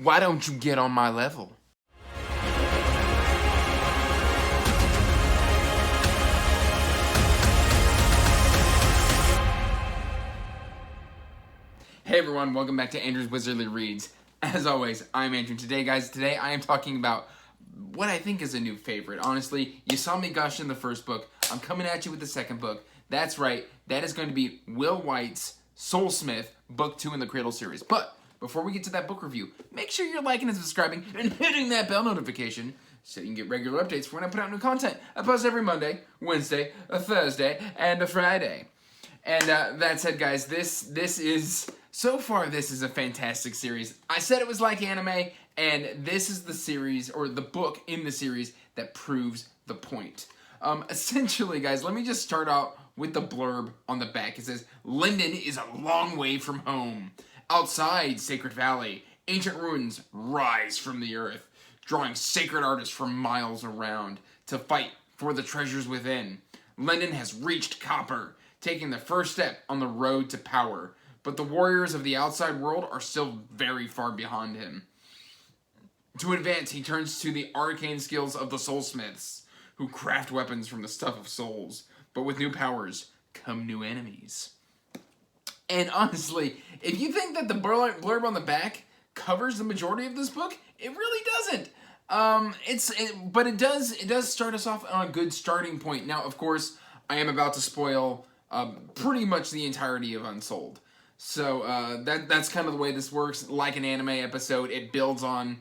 Why don't you get on my level? Hey everyone, welcome back to Andrew's Wizardly Reads. As always, I'm Andrew. Today I am talking about what I think is a new favorite. Honestly, you saw me gush in the first book. I'm coming at you with the second book. That's right, that is going to be Will White's Soulsmith, Book 2 in the Cradle series. But before we get to that book review, make sure you're liking and subscribing and hitting that bell notification so you can get regular updates for when I put out new content. I post every Monday, Wednesday, a Thursday, and a Friday. And that said, guys, this is... So far, this is a fantastic series. I said it was like anime, and this is the series, or the book in the series, that proves the point. Essentially, guys, let me just start out with the blurb on the back. It says, Linden is a long way from home. Outside Sacred Valley, ancient ruins rise from the earth, drawing sacred artists from miles around to fight for the treasures within. Linden has reached Copper, taking the first step on the road to power. But the warriors of the outside world are still very far behind him. To advance, he turns to the arcane skills of the Soulsmiths, who craft weapons from the stuff of souls. But with new powers come new enemies. And honestly, if you think that the blurb on the back covers the majority of this book, it really doesn't. But it does start us off on a good starting point. Now, of course, I am about to spoil pretty much the entirety of Unsold. So that's kind of the way this works. Like an anime episode, it builds on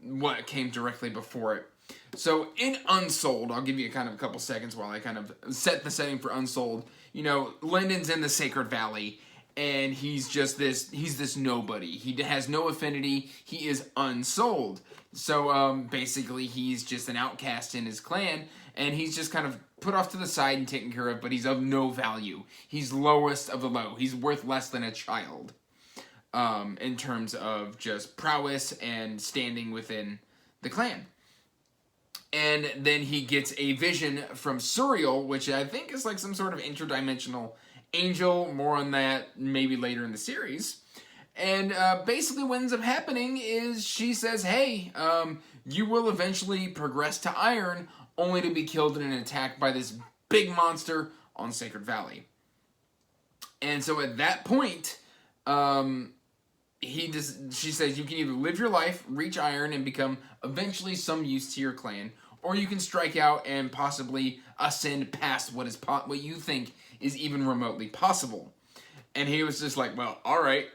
what came directly before it. So in Unsold, I'll give you kind of a couple seconds while I kind of set the setting for Unsold. You know, Linden's in the Sacred Valley, and he's this nobody. He has no affinity. He is unsold. So basically, he's just an outcast in his clan, and he's just kind of put off to the side and taken care of, but he's of no value. He's lowest of the low. He's worth less than a child in terms of just prowess and standing within the clan. And then he gets a vision from Suriel, which I think is like some sort of interdimensional angel. More on that maybe later in the series. And basically what ends up happening is she says, hey, you will eventually progress to Iron, only to be killed in an attack by this big monster on Sacred Valley. And so at that point, she says you can either live your life, reach Iron, and become eventually some use to your clan, or you can strike out and possibly ascend past what you think is even remotely possible. And he was just like, well, all right,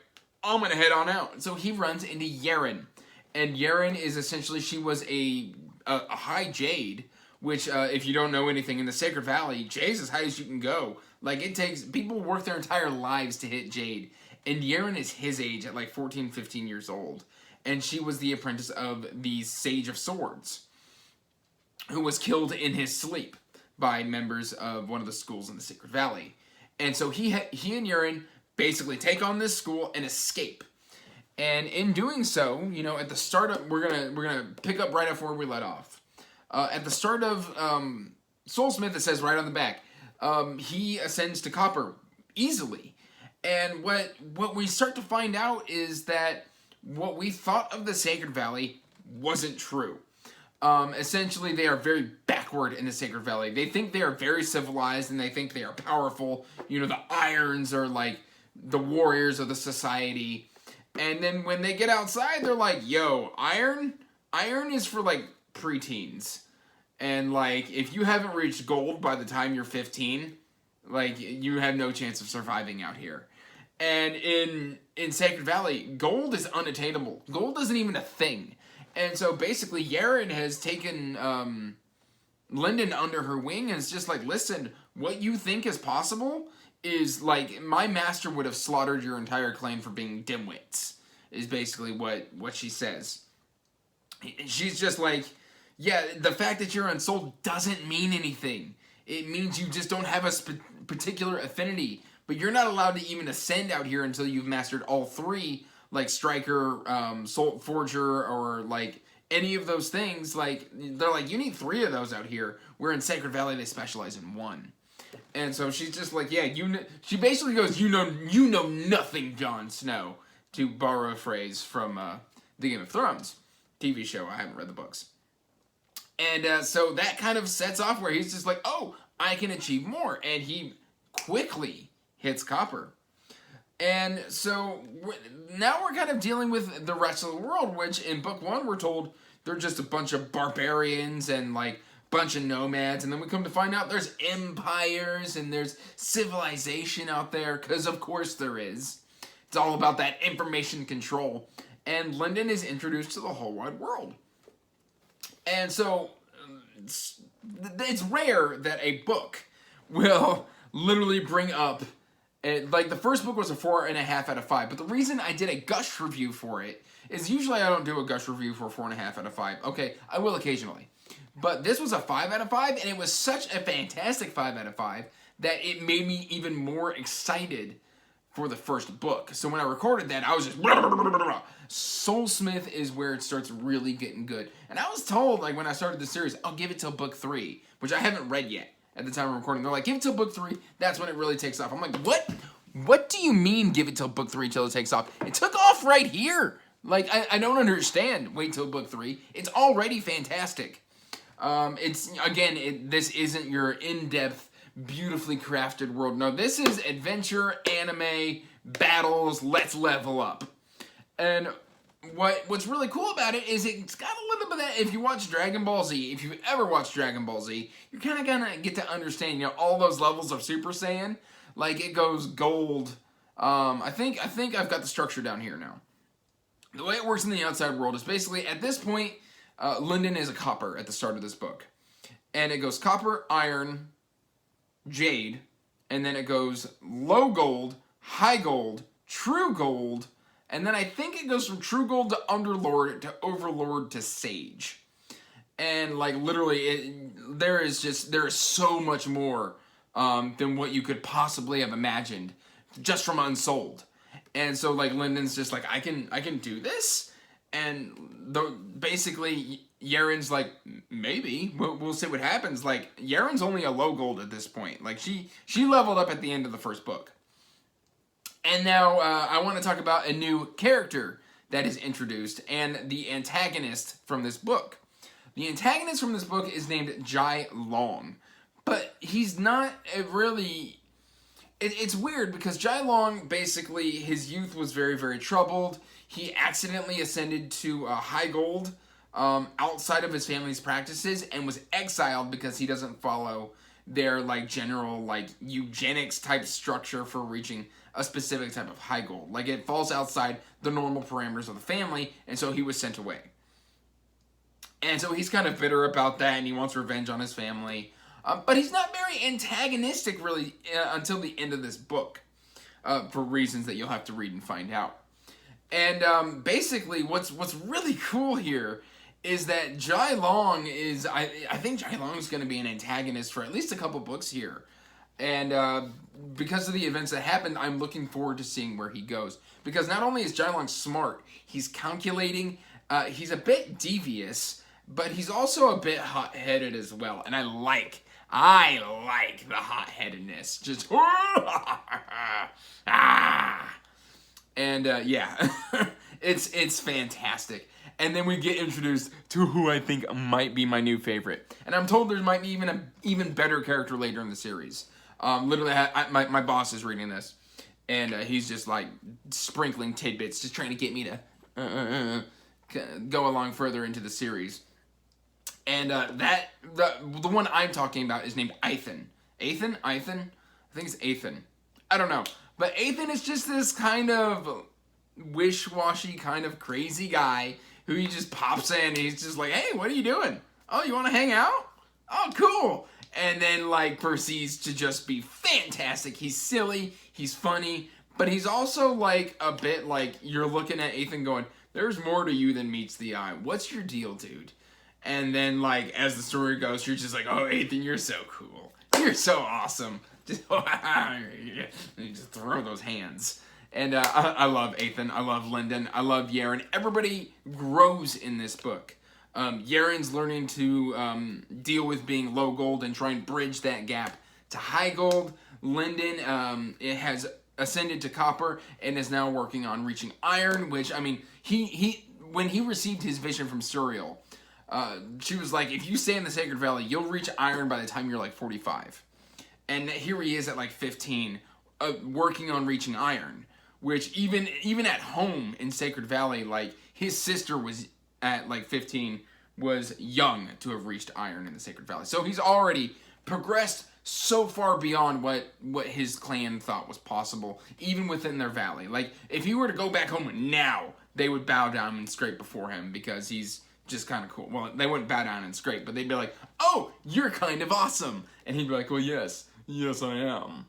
I'm going to head on out. So he runs into Yeren. And Yeren is essentially, she was a high Jade, which, if you don't know anything, in the Sacred Valley, Jade's as high as you can go. Like, it takes... People work their entire lives to hit Jade. And Yeren is his age at, like, 14, 15 years old. And she was the apprentice of the Sage of Swords, who was killed in his sleep by members of one of the schools in the Sacred Valley. And so he and Yeren basically take on this school and escape. And in doing so, you know, at the start of... We're gonna pick up right after where we let off. At the start of Soulsmith, it says right on the back, he ascends to Copper easily. And what we start to find out is that what we thought of the Sacred Valley wasn't true. Essentially, they are very backward in the Sacred Valley. They think they are very civilized, and they think they are powerful. You know, the Irons are like the warriors of the society. And then when they get outside, they're like, yo, Iron is for, like, preteens. And, like, if you haven't reached gold by the time you're 15, like, you have no chance of surviving out here. And in Sacred Valley, gold is unattainable. Gold isn't even a thing. And so basically Yeren has taken Linden under her wing and is just like, listen, what you think is possible is, like, my master would have slaughtered your entire clan for being dimwits, is basically what she says. She's just like, yeah, the fact that you're unsold doesn't mean anything. It means you just don't have a particular affinity. But you're not allowed to even ascend out here until you've mastered all three, like Striker, Soul Forger, or like any of those things. Like, they're like, you need 3 of those out here. Where in Sacred Valley they specialize in 1. And so she's just like, yeah, she basically goes, you know nothing, Jon Snow, to borrow a phrase from the Game of Thrones TV show. I haven't read the books. And so that kind of sets off where he's just like, oh, I can achieve more. And he quickly hits copper. And so now we're kind of dealing with the rest of the world, which in book 1 we're told they're just a bunch of barbarians and like bunch of nomads. And then we come to find out there's empires and there's civilization out there, because of course there is. It's all about that information control. And Lyndon is introduced to the whole wide world. And so it's rare that a book will literally bring up, like the first book was a 4.5 out of 5. But the reason I did a gush review for it is usually I don't do a gush review for 4.5 out of 5. Okay, I will occasionally. But this was a 5 out of 5, and it was such a fantastic 5 out of 5 that it made me even more excited for the first book. So when I recorded that, I was just Soulsmith is where it starts really getting good. And I was told, like, when I started the series, I'll give it till book 3, which I haven't read yet at the time of recording. They're like, give it till book 3, that's when it really takes off. I'm like, what? What do you mean give it till book 3 till it takes off? It took off right here. Like, I don't understand. Wait till book 3. It's already fantastic. This isn't your in-depth, beautifully crafted world. No, this is adventure, anime, battles, let's level up. And what's really cool about it is it's got a little bit of that. If you watch Dragon Ball Z, if you've ever watched Dragon Ball Z, you're kind of gonna get to understand, all those levels of Super Saiyan. Like, it goes gold. I think I've got the structure down here now. The way it works in the outside world is basically, at this point, Lyndon is a copper at the start of this book. And it goes copper, iron, jade, and then it goes low gold, high gold, true gold, and then I think it goes from true gold to underlord to overlord to sage. And like literally, there is so much more than what you could possibly have imagined just from Unsold. And so like Lyndon's just like, I can do this, and basically Yaren's like, maybe we'll see what happens. Like, Yaren's only a low gold at this point. Like, she leveled up at the end of the first book. And now I want to talk about a new character that is introduced, and the antagonist from this book. The antagonist from this book is named Jai Long, but he's not really. It's weird because Jai Long, basically, his youth was very, very troubled. He accidentally ascended to high gold outside of his family's practices and was exiled because he doesn't follow their like general like eugenics type structure for reaching a specific type of high gold. Like, it falls outside the normal parameters of the family, and so he was sent away. And so he's kind of bitter about that, and he wants revenge on his family. But he's not very antagonistic, really, until the end of this book, for reasons that you'll have to read and find out. And basically, what's really cool here is that Jai Long is, I think Jai Long is going to be an antagonist for at least a couple books here. And because of the events that happened, I'm looking forward to seeing where he goes. Because not only is Jai Long smart, he's calculating, he's a bit devious, but he's also a bit hot-headed as well. And I like the hot-headedness. Just, and yeah, it's fantastic. And then we get introduced to who I think might be my new favorite. And I'm told there might be even an even better character later in the series. Literally, my boss is reading this, and he's just like sprinkling tidbits, just trying to get me to go along further into the series. And the one I'm talking about is named Ethan. Ethan? I think it's Ethan. I don't know. But Ethan is just this kind of wish-washy, kind of crazy guy who he just pops in and he's just like, hey, what are you doing? Oh, you want to hang out? Oh, cool. And then, like, proceeds to just be fantastic. He's silly, he's funny, but he's also, like, a bit like, you're looking at Ethan going, there's more to you than meets the eye. What's your deal, dude? And then, like, as the story goes, you're just like, oh, Ethan, you're so cool. You're so awesome. Just, you just throw those hands. And I love Ethan. I love Lyndon. I love Yaren. Everybody grows in this book. Yaren's learning to deal with being low gold and try and bridge that gap to high gold. Lyndon it has ascended to copper and is now working on reaching iron, which, I mean, he when he received his vision from Suriel, she was like, if you stay in the Sacred Valley, you'll reach iron by the time you're like 45. And here he is at like 15, working on reaching iron. Which even at home in Sacred Valley, like his sister was at like 15, was young to have reached iron in the Sacred Valley. So he's already progressed so far beyond what his clan thought was possible, even within their valley. Like, if he were to go back home now, they would bow down and scrape before him because he's just kind of cool. Well, they wouldn't bow down and scrape, but they'd be like, oh, you're kind of awesome. And he'd be like, well, yes, I am.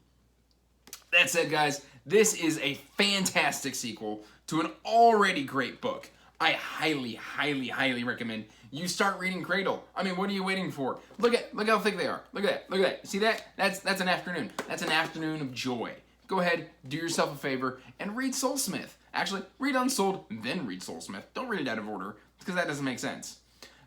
That said, guys, this is a fantastic sequel to an already great book. I highly, highly, highly recommend you start reading Cradle. I mean, what are you waiting for? Look how thick they are. Look at that. See that? That's an afternoon. That's an afternoon of joy. Go ahead, do yourself a favor, and read Soulsmith. Actually, read Unsold, then read Soulsmith. Don't read it out of order, because that doesn't make sense.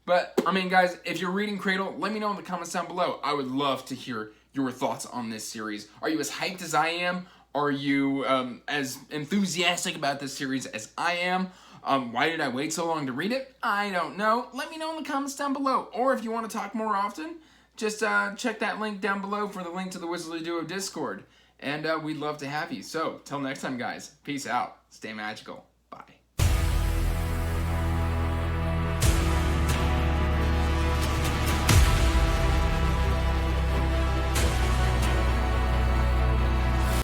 But, I mean, guys, if you're reading Cradle, let me know in the comments down below. I would love to hear your thoughts on this series. Are you as hyped as I am? Are you as enthusiastic about this series as I am? Why did I wait so long to read it? I don't know. Let me know in the comments down below. Or if you want to talk more often, just check that link down below for the link to the Wizardly Duo Discord. And we'd love to have you. So, till next time, guys. Peace out. Stay magical.